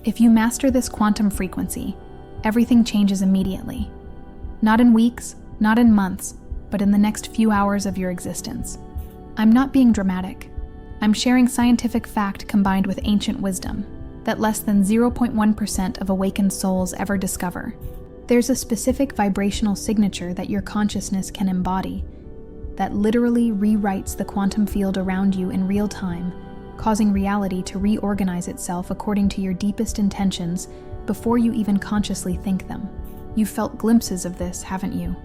If you master this quantum frequency, everything changes immediately. Not in weeks, not in months, but in the next few hours of your existence. I'm not being dramatic. I'm sharing scientific fact combined with ancient wisdom that less than 0.1% of awakened souls ever discover. There's a specific vibrational signature that your consciousness can embody that literally rewrites the quantum field around you in real time, causing reality to reorganize itself according to your deepest intentions before you even consciously think them. You've felt glimpses of this, haven't you?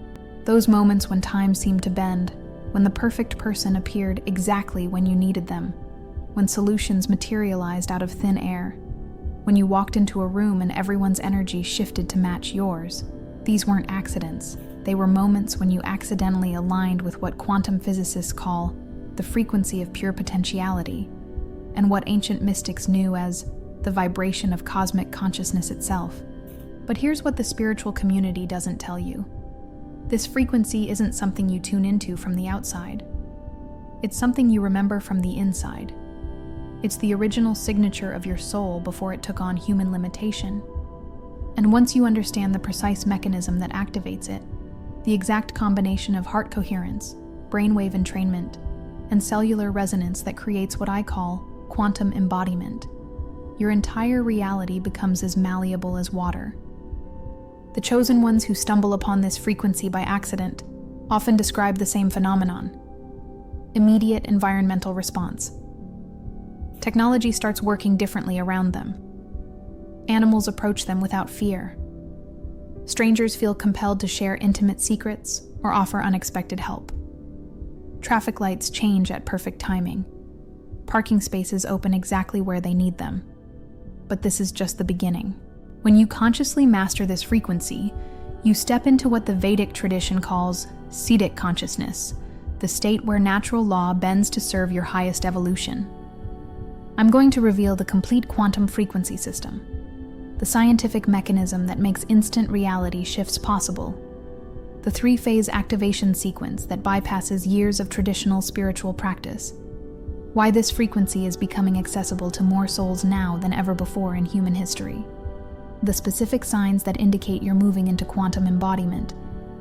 Those moments when time seemed to bend, when the perfect person appeared exactly when you needed them, when solutions materialized out of thin air, when you walked into a room and everyone's energy shifted to match yours. These weren't accidents. They were moments when you accidentally aligned with what quantum physicists call the frequency of pure potentiality, and what ancient mystics knew as the vibration of cosmic consciousness itself. But here's what the spiritual community doesn't tell you. This frequency isn't something you tune into from the outside. It's something you remember from the inside. It's the original signature of your soul before it took on human limitation. And once you understand the precise mechanism that activates it, the exact combination of heart coherence, brainwave entrainment, and cellular resonance that creates what I call quantum embodiment, your entire reality becomes as malleable as water. The chosen ones who stumble upon this frequency by accident often describe the same phenomenon: immediate environmental response. Technology starts working differently around them. Animals approach them without fear. Strangers feel compelled to share intimate secrets or offer unexpected help. Traffic lights change at perfect timing. Parking spaces open exactly where they need them. But this is just the beginning. When you consciously master this frequency, you step into what the Vedic tradition calls Siddhic consciousness, the state where natural law bends to serve your highest evolution. I'm going to reveal the complete quantum frequency system, the scientific mechanism that makes instant reality shifts possible, the three-phase activation sequence that bypasses years of traditional spiritual practice, why this frequency is becoming accessible to more souls now than ever before in human history, the specific signs that indicate you're moving into quantum embodiment,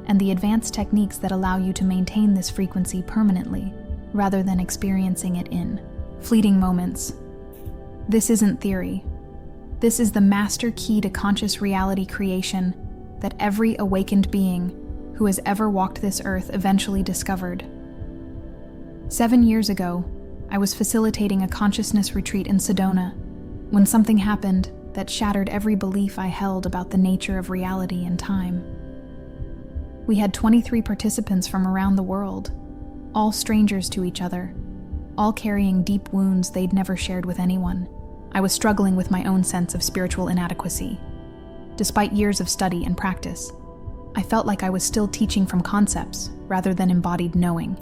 and the advanced techniques that allow you to maintain this frequency permanently, rather than experiencing it in fleeting moments. This isn't theory. This is the master key to conscious reality creation that every awakened being who has ever walked this earth eventually discovered. 7 years ago, I was facilitating a consciousness retreat in Sedona when something happened that shattered every belief I held about the nature of reality and time. We had 23 participants from around the world, all strangers to each other, all carrying deep wounds they'd never shared with anyone. I was struggling with my own sense of spiritual inadequacy. Despite years of study and practice, I felt like I was still teaching from concepts rather than embodied knowing.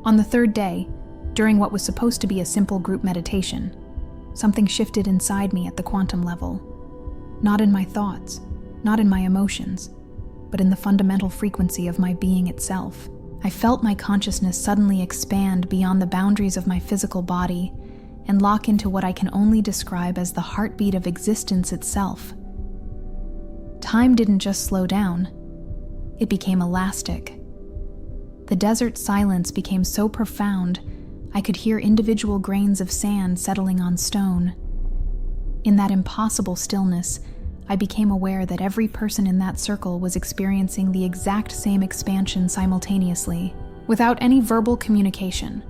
On the third day, during what was supposed to be a simple group meditation, something shifted inside me at the quantum level. Not in my thoughts, not in my emotions, but in the fundamental frequency of my being itself. I felt my consciousness suddenly expand beyond the boundaries of my physical body and lock into what I can only describe as the heartbeat of existence itself. Time didn't just slow down, it became elastic. The desert silence became so profound, I could hear individual grains of sand settling on stone. In that impossible stillness, I became aware that every person in that circle was experiencing the exact same expansion simultaneously, without any verbal communication.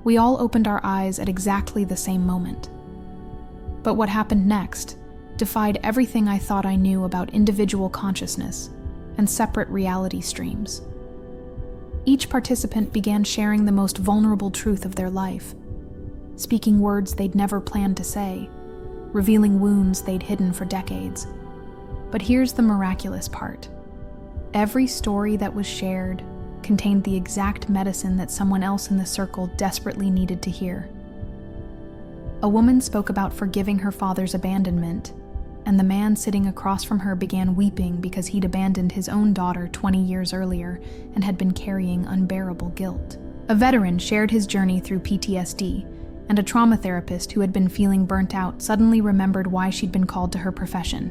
We all opened our eyes at exactly the same moment. But what happened next defied everything I thought I knew about individual consciousness and separate reality streams. Each participant began sharing the most vulnerable truth of their life, speaking words they'd never planned to say, revealing wounds they'd hidden for decades. But here's the miraculous part. Every story that was shared contained the exact medicine that someone else in the circle desperately needed to hear. A woman spoke about forgiving her father's abandonment, and the man sitting across from her began weeping because he'd abandoned his own daughter 20 years earlier and had been carrying unbearable guilt. A veteran shared his journey through PTSD and a trauma therapist who had been feeling burnt out suddenly remembered why she'd been called to her profession.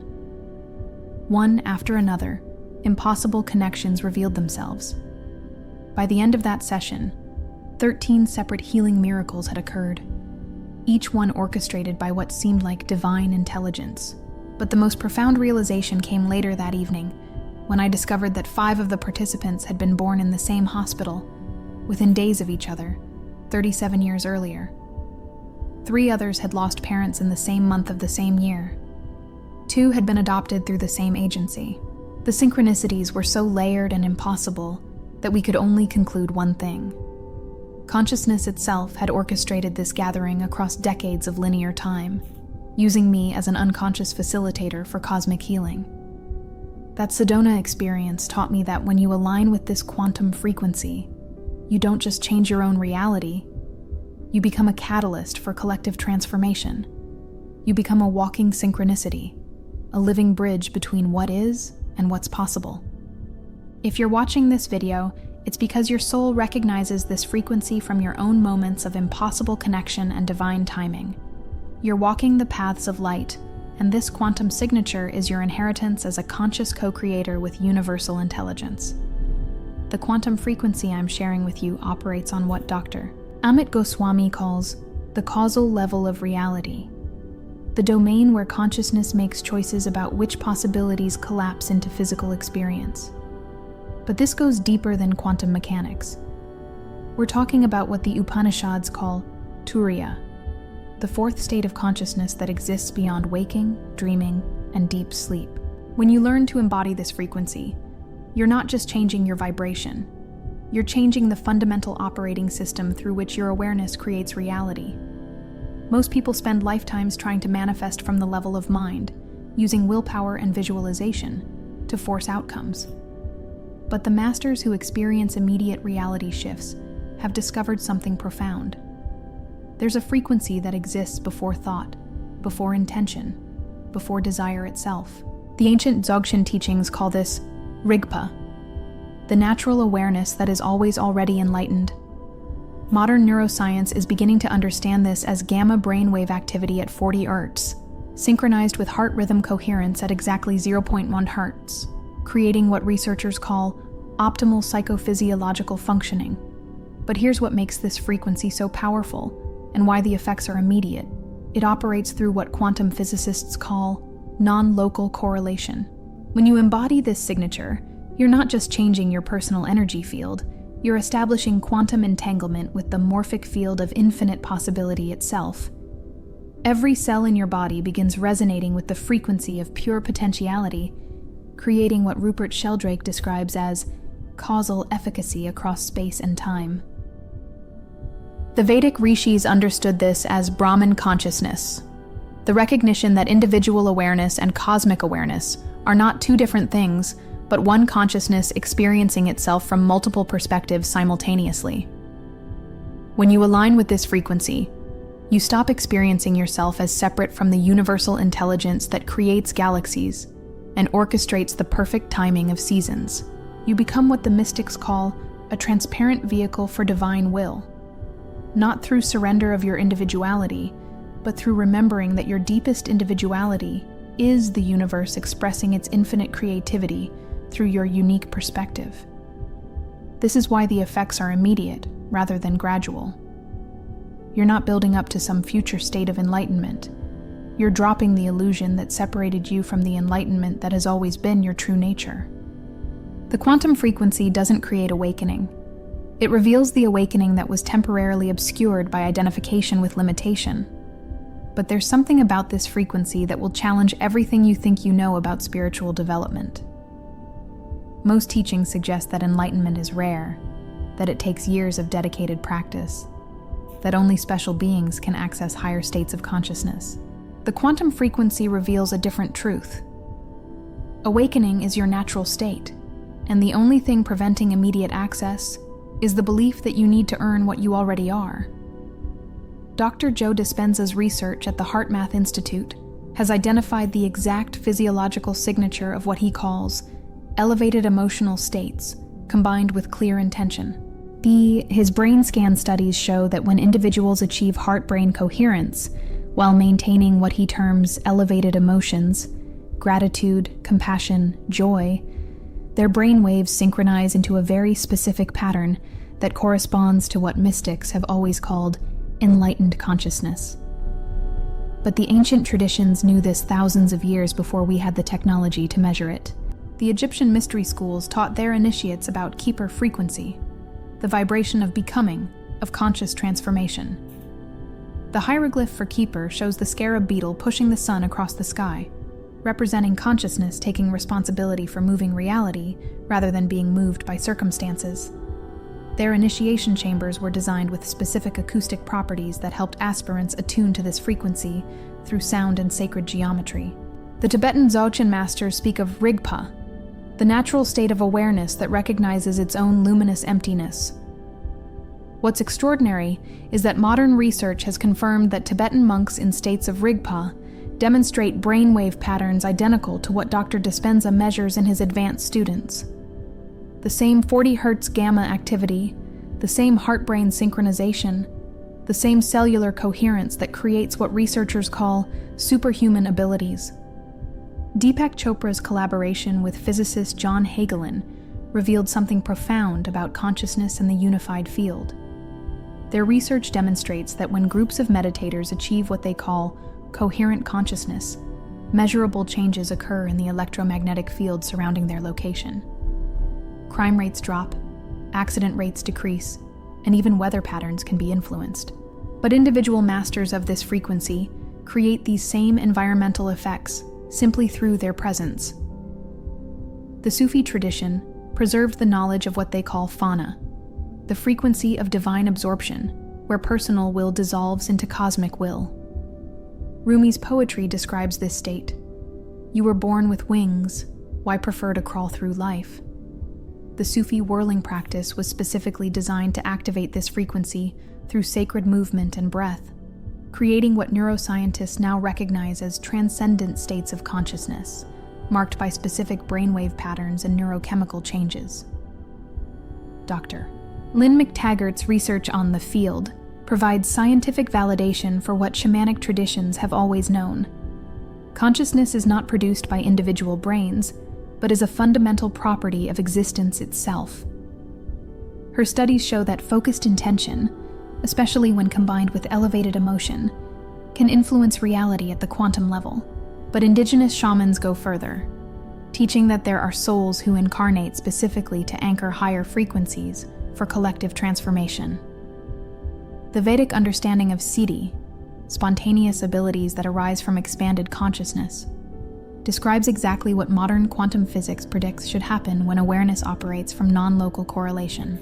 One after another, impossible connections revealed themselves. By the end of that session, 13 separate healing miracles had occurred, each one orchestrated by what seemed like divine intelligence. But the most profound realization came later that evening, when I discovered that 5 of the participants had been born in the same hospital, within days of each other, 37 years earlier. 3 others had lost parents in the same month of the same year. 2 had been adopted through the same agency. The synchronicities were so layered and impossible that we could only conclude one thing. Consciousness itself had orchestrated this gathering across decades of linear time, using me as an unconscious facilitator for cosmic healing. That Sedona experience taught me that when you align with this quantum frequency, you don't just change your own reality, you become a catalyst for collective transformation. You become a walking synchronicity, a living bridge between what is and what's possible. If you're watching this video, it's because your soul recognizes this frequency from your own moments of impossible connection and divine timing. You're walking the paths of light, and this quantum signature is your inheritance as a conscious co-creator with universal intelligence. The quantum frequency I'm sharing with you operates on what Dr. Amit Goswami calls the causal level of reality, the domain where consciousness makes choices about which possibilities collapse into physical experience. But this goes deeper than quantum mechanics. We're talking about what the Upanishads call Turiya, the 4th state of consciousness that exists beyond waking, dreaming, and deep sleep. When you learn to embody this frequency, you're not just changing your vibration, you're changing the fundamental operating system through which your awareness creates reality. Most people spend lifetimes trying to manifest from the level of mind, using willpower and visualization to force outcomes. But the masters who experience immediate reality shifts have discovered something profound. There's a frequency that exists before thought, before intention, before desire itself. The ancient Dzogchen teachings call this Rigpa, the natural awareness that is always already enlightened. Modern neuroscience is beginning to understand this as gamma brainwave activity at 40 Hz, synchronized with heart rhythm coherence at exactly 0.1 Hz, creating what researchers call optimal psychophysiological functioning. But here's what makes this frequency so powerful, and why the effects are immediate. It operates through what quantum physicists call non-local correlation. When you embody this signature, you're not just changing your personal energy field, you're establishing quantum entanglement with the morphic field of infinite possibility itself. Every cell in your body begins resonating with the frequency of pure potentiality, creating what Rupert Sheldrake describes as causal efficacy across space and time. The Vedic rishis understood this as Brahman consciousness, the recognition that individual awareness and cosmic awareness are not 2 different things, but one consciousness experiencing itself from multiple perspectives simultaneously. When you align with this frequency, you stop experiencing yourself as separate from the universal intelligence that creates galaxies and orchestrates the perfect timing of seasons. You become what the mystics call a transparent vehicle for divine will, not through surrender of your individuality, but through remembering that your deepest individuality is the universe expressing its infinite creativity through your unique perspective. This is why the effects are immediate rather than gradual. You're not building up to some future state of enlightenment. You're dropping the illusion that separated you from the enlightenment that has always been your true nature. The quantum frequency doesn't create awakening. It reveals the awakening that was temporarily obscured by identification with limitation. But there's something about this frequency that will challenge everything you think you know about spiritual development. Most teachings suggest that enlightenment is rare, that it takes years of dedicated practice, that only special beings can access higher states of consciousness. The quantum frequency reveals a different truth. Awakening is your natural state, and the only thing preventing immediate access is the belief that you need to earn what you already are. Dr. Joe Dispenza's research at the HeartMath Institute has identified the exact physiological signature of what he calls elevated emotional states combined with clear intention. His brain scan studies show that when individuals achieve heart-brain coherence, while maintaining what he terms elevated emotions, gratitude, compassion, joy, their brain waves synchronize into a very specific pattern that corresponds to what mystics have always called enlightened consciousness. But the ancient traditions knew this thousands of years before we had the technology to measure it. The Egyptian mystery schools taught their initiates about keeper frequency, the vibration of becoming, of conscious transformation. The hieroglyph for keeper shows the scarab beetle pushing the sun across the sky, representing consciousness taking responsibility for moving reality rather than being moved by circumstances. Their initiation chambers were designed with specific acoustic properties that helped aspirants attune to this frequency through sound and sacred geometry. The Tibetan Dzogchen masters speak of Rigpa, the natural state of awareness that recognizes its own luminous emptiness. What's extraordinary is that modern research has confirmed that Tibetan monks in states of Rigpa demonstrate brainwave patterns identical to what Dr. Dispenza measures in his advanced students. The same 40 Hz gamma activity, the same heart-brain synchronization, the same cellular coherence that creates what researchers call superhuman abilities. Deepak Chopra's collaboration with physicist John Hagelin revealed something profound about consciousness in the unified field. Their research demonstrates that when groups of meditators achieve what they call coherent consciousness, measurable changes occur in the electromagnetic field surrounding their location. Crime rates drop, accident rates decrease, and even weather patterns can be influenced. But individual masters of this frequency create these same environmental effects simply through their presence. The Sufi tradition preserved the knowledge of what they call fana, the frequency of divine absorption, where personal will dissolves into cosmic will. Rumi's poetry describes this state. You were born with wings, why prefer to crawl through life? The Sufi whirling practice was specifically designed to activate this frequency through sacred movement and breath, creating what neuroscientists now recognize as transcendent states of consciousness, marked by specific brainwave patterns and neurochemical changes. Dr. Lynn McTaggart's research on the field provides scientific validation for what shamanic traditions have always known. Consciousness is not produced by individual brains, but is a fundamental property of existence itself. Her studies show that focused intention, especially when combined with elevated emotion, can influence reality at the quantum level. But indigenous shamans go further, teaching that there are souls who incarnate specifically to anchor higher frequencies for collective transformation. The Vedic understanding of siddhi, spontaneous abilities that arise from expanded consciousness, describes exactly what modern quantum physics predicts should happen when awareness operates from non-local correlation.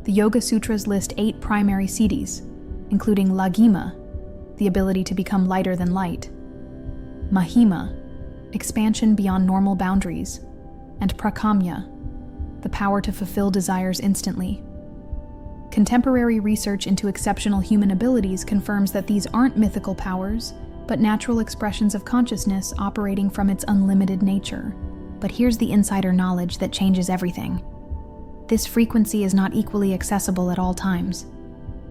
The Yoga Sutras list 8 primary siddhis, including Laghima, the ability to become lighter than light, Mahima, expansion beyond normal boundaries, and Prakamya, the power to fulfill desires instantly. Contemporary research into exceptional human abilities confirms that these aren't mythical powers, but natural expressions of consciousness operating from its unlimited nature. But here's the insider knowledge that changes everything. This frequency is not equally accessible at all times.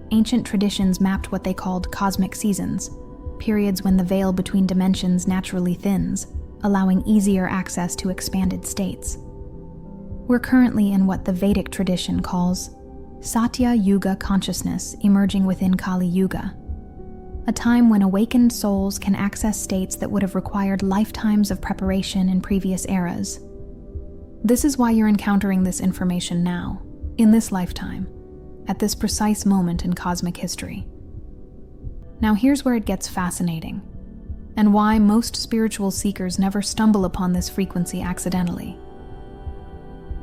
Ancient traditions mapped what they called cosmic seasons, periods when the veil between dimensions naturally thins, allowing easier access to expanded states. We're currently in what the Vedic tradition calls Satya Yuga consciousness emerging within Kali Yuga, a time when awakened souls can access states that would have required lifetimes of preparation in previous eras. This is why you're encountering this information now, in this lifetime, at this precise moment in cosmic history. Now here's where it gets fascinating, and why most spiritual seekers never stumble upon this frequency accidentally.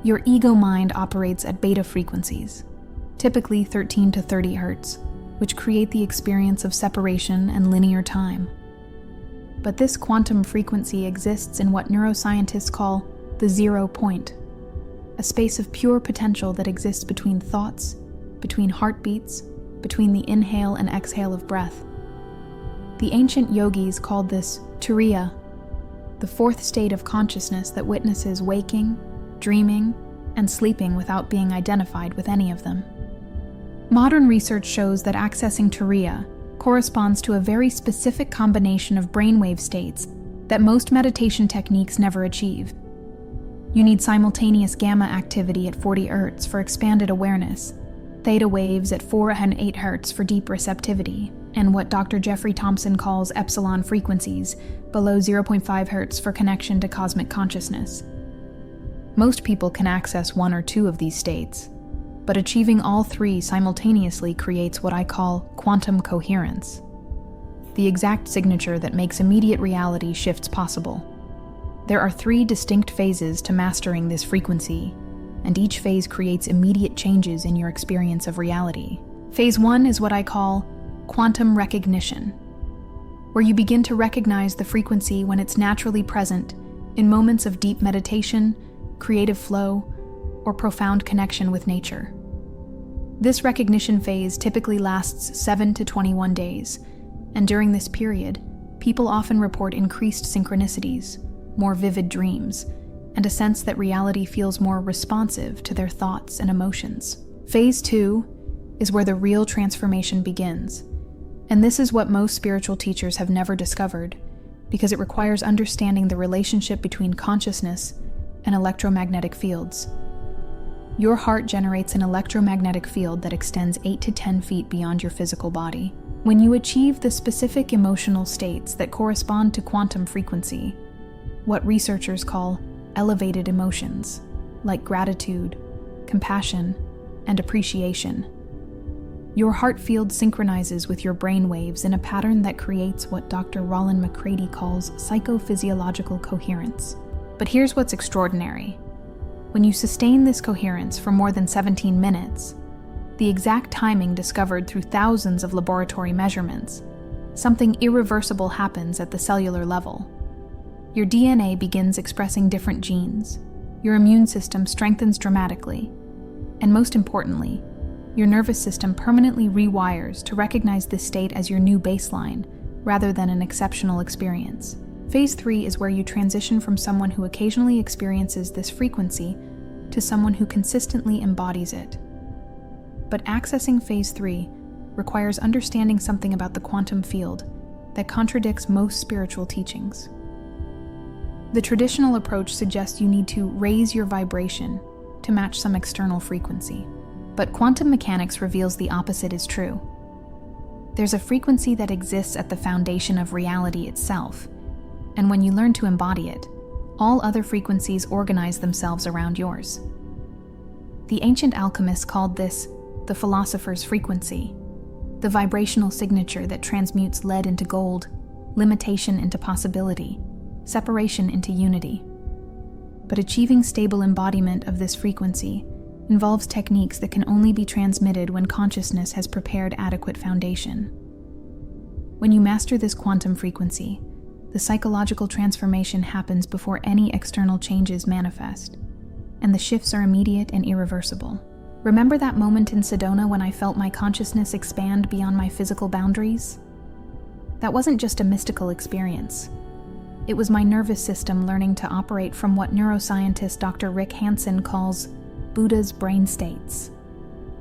Your ego mind operates at beta frequencies, typically 13 to 30 Hz, which create the experience of separation and linear time. But this quantum frequency exists in what neuroscientists call the 0 point, a space of pure potential that exists between thoughts, between heartbeats, between the inhale and exhale of breath. The ancient yogis called this turiya, the fourth state of consciousness that witnesses waking, dreaming, and sleeping without being identified with any of them. Modern research shows that accessing Turiya corresponds to a very specific combination of brainwave states that most meditation techniques never achieve. You need simultaneous gamma activity at 40 Hz for expanded awareness, theta waves at 4 and 8 Hz for deep receptivity, and what Dr. Jeffrey Thompson calls epsilon frequencies, below 0.5 Hz for connection to cosmic consciousness. Most people can access one or two of these states, but achieving all three simultaneously creates what I call quantum coherence, the exact signature that makes immediate reality shifts possible. There are 3 distinct phases to mastering this frequency, and each phase creates immediate changes in your experience of reality. Phase 1 is what I call quantum recognition, where you begin to recognize the frequency when it's naturally present in moments of deep meditation, creative flow, or profound connection with nature. This recognition phase typically lasts 7 to 21 days, and during this period, people often report increased synchronicities, more vivid dreams, and a sense that reality feels more responsive to their thoughts and emotions. Phase 2 is where the real transformation begins, and this is what most spiritual teachers have never discovered, because it requires understanding the relationship between consciousness and electromagnetic fields. Your heart generates an electromagnetic field that extends 8 to 10 feet beyond your physical body. When you achieve the specific emotional states that correspond to quantum frequency, what researchers call elevated emotions, like gratitude, compassion, and appreciation, your heart field synchronizes with your brain waves in a pattern that creates what Dr. Roland McCready calls psychophysiological coherence. But here's what's extraordinary. When you sustain this coherence for more than 17 minutes, the exact timing discovered through thousands of laboratory measurements, something irreversible happens at the cellular level. Your DNA begins expressing different genes, your immune system strengthens dramatically, and most importantly, your nervous system permanently rewires to recognize this state as your new baseline, rather than an exceptional experience. Phase 3 is where you transition from someone who occasionally experiences this frequency to someone who consistently embodies it. But accessing Phase 3 requires understanding something about the quantum field that contradicts most spiritual teachings. The traditional approach suggests you need to raise your vibration to match some external frequency. But quantum mechanics reveals the opposite is true. There's a frequency that exists at the foundation of reality itself, and when you learn to embody it, all other frequencies organize themselves around yours. The ancient alchemists called this the philosopher's frequency, the vibrational signature that transmutes lead into gold, limitation into possibility, separation into unity. But achieving stable embodiment of this frequency involves techniques that can only be transmitted when consciousness has prepared adequate foundation. When you master this quantum frequency, the psychological transformation happens before any external changes manifest, and the shifts are immediate and irreversible. Remember that moment in Sedona when I felt my consciousness expand beyond my physical boundaries? That wasn't just a mystical experience. It was my nervous system learning to operate from what neuroscientist Dr. Rick Hansen calls Buddha's brain states,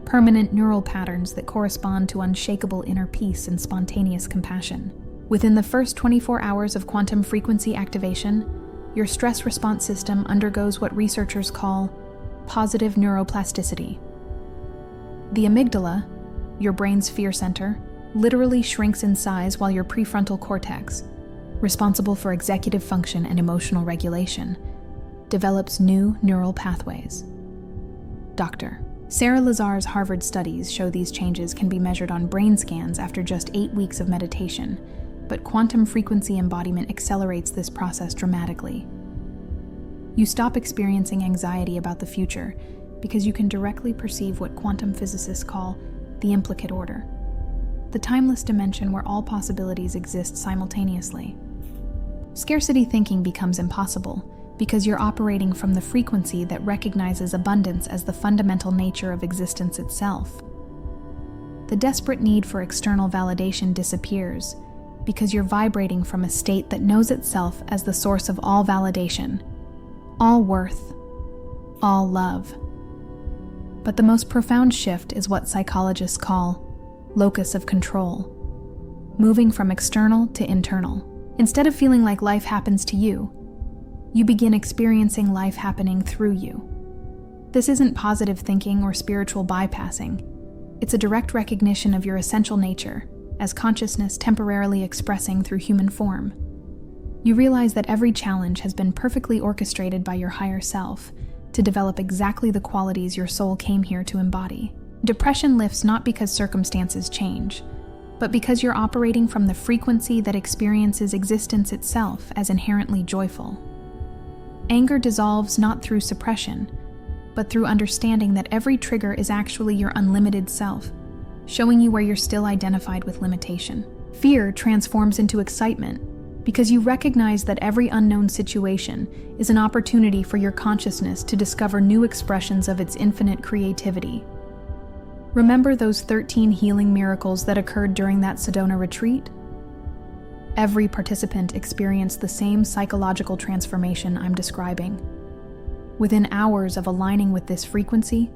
permanent neural patterns that correspond to unshakable inner peace and spontaneous compassion. Within the first 24 hours of quantum frequency activation, your stress response system undergoes what researchers call positive neuroplasticity. The amygdala, your brain's fear center, literally shrinks in size while your prefrontal cortex, responsible for executive function and emotional regulation, develops new neural pathways. Dr. Sarah Lazar's Harvard studies show these changes can be measured on brain scans after just 8 weeks of meditation, but quantum frequency embodiment accelerates this process dramatically. You stop experiencing anxiety about the future because you can directly perceive what quantum physicists call the implicate order, the timeless dimension where all possibilities exist simultaneously. Scarcity thinking becomes impossible because you're operating from the frequency that recognizes abundance as the fundamental nature of existence itself. The desperate need for external validation disappears because you're vibrating from a state that knows itself as the source of all validation, all worth, all love. But the most profound shift is what psychologists call locus of control, moving from external to internal. Instead of feeling like life happens to you, you begin experiencing life happening through you. This isn't positive thinking or spiritual bypassing. It's a direct recognition of your essential nature as consciousness temporarily expressing through human form. You realize that every challenge has been perfectly orchestrated by your higher self to develop exactly the qualities your soul came here to embody. Depression lifts not because circumstances change, but because you're operating from the frequency that experiences existence itself as inherently joyful. Anger dissolves not through suppression, but through understanding that every trigger is actually your unlimited self, showing you where you're still identified with limitation. Fear transforms into excitement because you recognize that every unknown situation is an opportunity for your consciousness to discover new expressions of its infinite creativity. Remember those 13 healing miracles that occurred during that Sedona retreat? Every participant experienced the same psychological transformation I'm describing. Within hours of aligning with this frequency,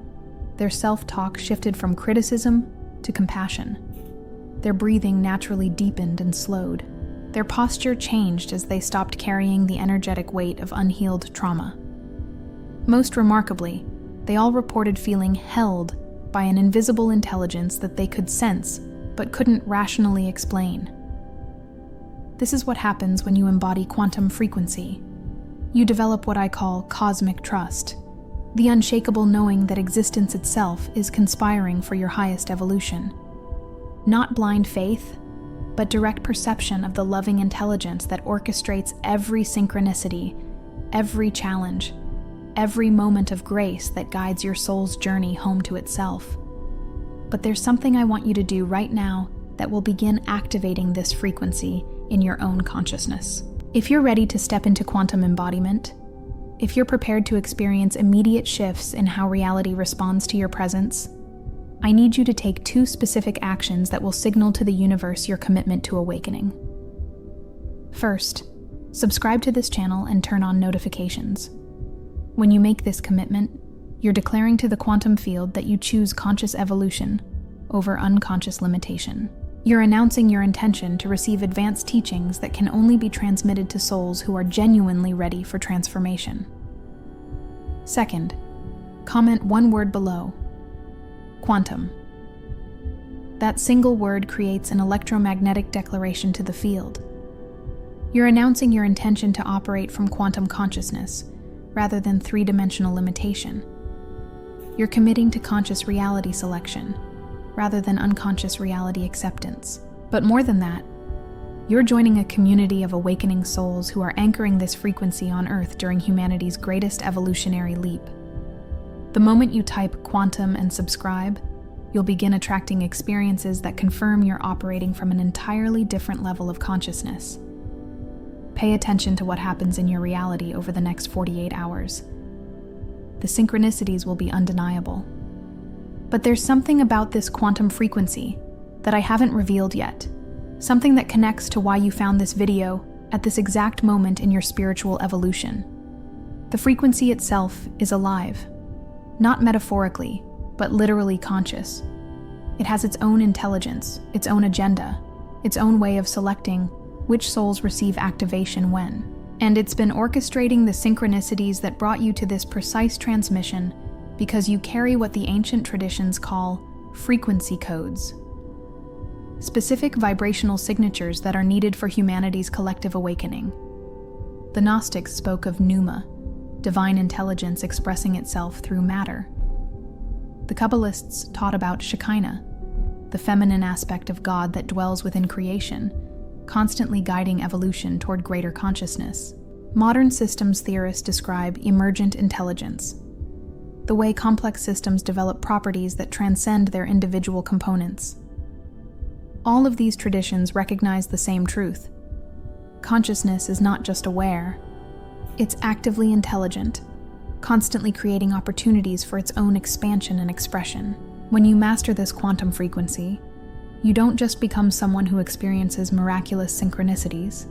their self-talk shifted from criticism to compassion. Their breathing naturally deepened and slowed. Their posture changed as they stopped carrying the energetic weight of unhealed trauma. Most remarkably, they all reported feeling held by an invisible intelligence that they could sense but couldn't rationally explain. This is what happens when you embody quantum frequency. You develop what I call cosmic trust, the unshakable knowing that existence itself is conspiring for your highest evolution. Not blind faith, but direct perception of the loving intelligence that orchestrates every synchronicity, every challenge, every moment of grace that guides your soul's journey home to itself. But there's something I want you to do right now that will begin activating this frequency in your own consciousness. If you're ready to step into quantum embodiment, if you're prepared to experience immediate shifts in how reality responds to your presence, I need you to take 2 specific actions that will signal to the universe your commitment to awakening. First, subscribe to this channel and turn on notifications. When you make this commitment, you're declaring to the quantum field that you choose conscious evolution over unconscious limitation. You're announcing your intention to receive advanced teachings that can only be transmitted to souls who are genuinely ready for transformation. Second, comment 1 word below. Quantum. That single word creates an electromagnetic declaration to the field. You're announcing your intention to operate from quantum consciousness, rather than 3-dimensional limitation. You're committing to conscious reality selection, rather than unconscious reality acceptance. But more than that, you're joining a community of awakening souls who are anchoring this frequency on Earth during humanity's greatest evolutionary leap. The moment you type quantum and subscribe, you'll begin attracting experiences that confirm you're operating from an entirely different level of consciousness. Pay attention to what happens in your reality over the next 48 hours. The synchronicities will be undeniable. But there's something about this quantum frequency that I haven't revealed yet, something that connects to why you found this video at this exact moment in your spiritual evolution. The frequency itself is alive, not metaphorically, but literally conscious. It has its own intelligence, its own agenda, its own way of selecting which souls receive activation when. And it's been orchestrating the synchronicities that brought you to this precise transmission because you carry what the ancient traditions call frequency codes. Specific vibrational signatures that are needed for humanity's collective awakening. The Gnostics spoke of pneuma, divine intelligence expressing itself through matter. The Kabbalists taught about Shekinah, the feminine aspect of God that dwells within creation, constantly guiding evolution toward greater consciousness. Modern systems theorists describe emergent intelligence, the way complex systems develop properties that transcend their individual components. All of these traditions recognize the same truth. Consciousness is not just aware, it's actively intelligent, constantly creating opportunities for its own expansion and expression. When you master this quantum frequency, you don't just become someone who experiences miraculous synchronicities.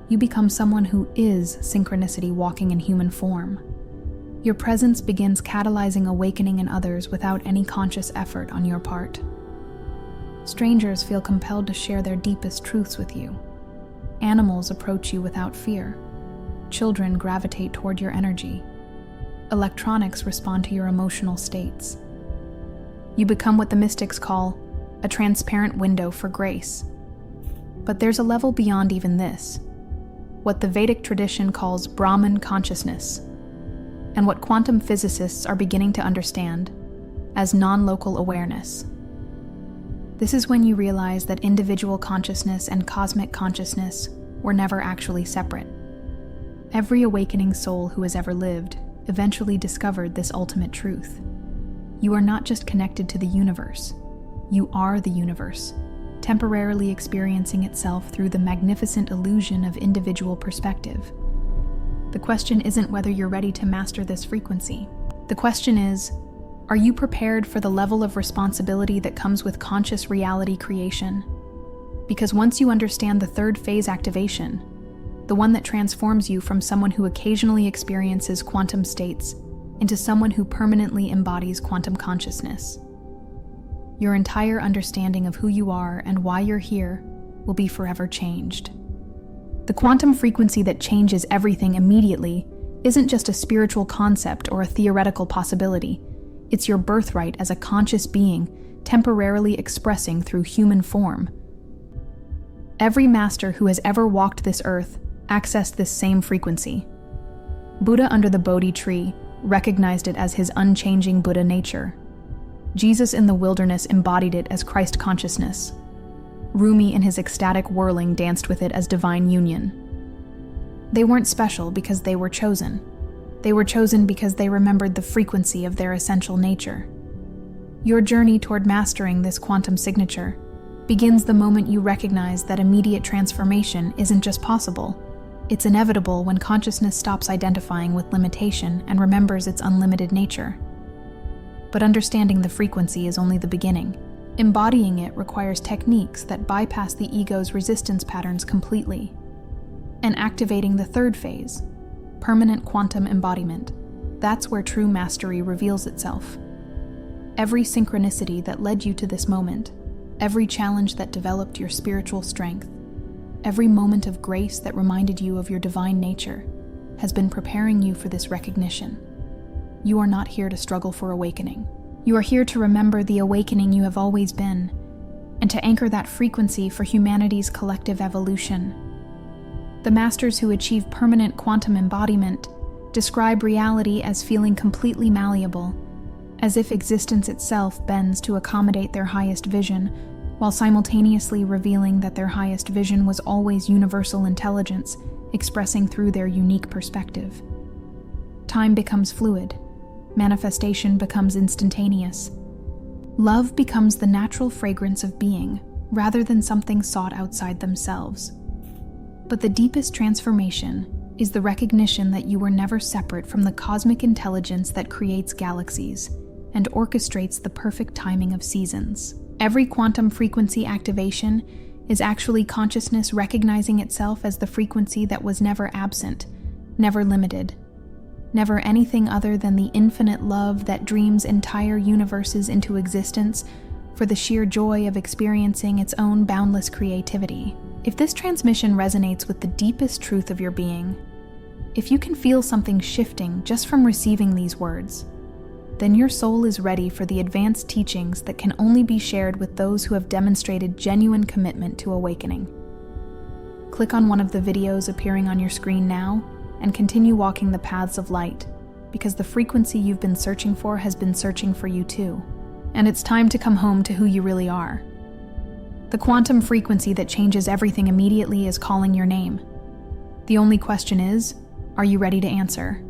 You become someone who is synchronicity walking in human form. Your presence begins catalyzing awakening in others without any conscious effort on your part. Strangers feel compelled to share their deepest truths with you. Animals approach you without fear. Children gravitate toward your energy. Electronics respond to your emotional states. You become what the mystics call a transparent window for grace. But there's a level beyond even this, what the Vedic tradition calls Brahman consciousness, and what quantum physicists are beginning to understand as non-local awareness. This is when you realize that individual consciousness and cosmic consciousness were never actually separate. Every awakening soul who has ever lived eventually discovered this ultimate truth. You are not just connected to the universe, you are the universe, temporarily experiencing itself through the magnificent illusion of individual perspective. The question isn't whether you're ready to master this frequency. The question is, are you prepared for the level of responsibility that comes with conscious reality creation? Because once you understand the third phase activation, the one that transforms you from someone who occasionally experiences quantum states into someone who permanently embodies quantum consciousness, your entire understanding of who you are and why you're here will be forever changed. The quantum frequency that changes everything immediately isn't just a spiritual concept or a theoretical possibility. It's your birthright as a conscious being, temporarily expressing through human form. Every master who has ever walked this earth accessed this same frequency. Buddha under the Bodhi tree recognized it as his unchanging Buddha nature. Jesus in the wilderness embodied it as Christ consciousness. Rumi in his ecstatic whirling danced with it as divine union. They weren't special because they were chosen. They were chosen because they remembered the frequency of their essential nature. Your journey toward mastering this quantum signature begins the moment you recognize that immediate transformation isn't just possible, it's inevitable when consciousness stops identifying with limitation and remembers its unlimited nature. But understanding the frequency is only the beginning. Embodying it requires techniques that bypass the ego's resistance patterns completely. And activating the third phase, permanent quantum embodiment, that's where true mastery reveals itself. Every synchronicity that led you to this moment, every challenge that developed your spiritual strength, every moment of grace that reminded you of your divine nature, has been preparing you for this recognition. You are not here to struggle for awakening. You are here to remember the awakening you have always been, and to anchor that frequency for humanity's collective evolution. The masters who achieve permanent quantum embodiment describe reality as feeling completely malleable, as if existence itself bends to accommodate their highest vision, while simultaneously revealing that their highest vision was always universal intelligence, expressing through their unique perspective. Time becomes fluid. Manifestation becomes instantaneous. Love becomes the natural fragrance of being, rather than something sought outside themselves. But the deepest transformation is the recognition that you were never separate from the cosmic intelligence that creates galaxies and orchestrates the perfect timing of seasons. Every quantum frequency activation is actually consciousness recognizing itself as the frequency that was never absent, never limited, never anything other than the infinite love that dreams entire universes into existence for the sheer joy of experiencing its own boundless creativity. If this transmission resonates with the deepest truth of your being, if you can feel something shifting just from receiving these words, then your soul is ready for the advanced teachings that can only be shared with those who have demonstrated genuine commitment to awakening. Click on one of the videos appearing on your screen now and continue walking the paths of light, because the frequency you've been searching for has been searching for you too. And it's time to come home to who you really are. The quantum frequency that changes everything immediately is calling your name. The only question is, are you ready to answer?